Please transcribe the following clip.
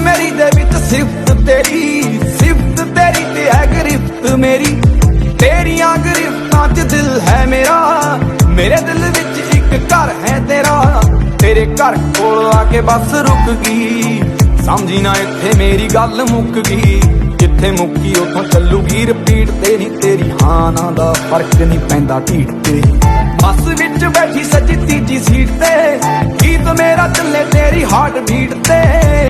ਮੇਰੀ ਦੇ ਵਿੱਚ ਸਿਫਤ ਤੇਰੀ ਤੇ ਹੈ ਗ੍ਰਿਫਤ ਮੇਰੀ। ਤੇਰੀਆਂ ਗ੍ਰਿਫਤਾਂ 'ਚ ਦਿਲ ਹੈ ਮੇਰਾ, ਮੇਰੇ ਦਿਲ ਵਿੱਚ ਇੱਕ ਘਰ ਹੈ ਤੇਰਾ। ਤੇਰੇ ਘਰ ਕੋਲ ਆ ਕੇ ਬਸ ਰੁਕ ਗਈ, ਸਮਝੀ ਨਾ ਇੱਥੇ ਮੇਰੀ ਗੱਲ ਮੁੱਕ ਗਈ। ਜਿੱਥੇ ਮੁੱਕੀ ਉੱਥੋਂ ਚੱਲੂਗੀ ਰਿਪੀਟ ਤੇ ਨੀ ਤੇਰੀ ਹਾਂ ਨਾ ਦਾ ਫਰਕ ਨਹੀਂ ਪੈਂਦਾ ਢੀਠ ਤੇ। ਬੱਸ ਵਿੱਚ ਬੈਠੀ ਸੱਜੀ ਤੀਜੀ ਸੀਟ ਤੇ, ਗੀਤ ਮੇਰਾ ਚੱਲੇ ਤੇਰੀ ਹਾਰਟ ਬੀਟ ਤੇ।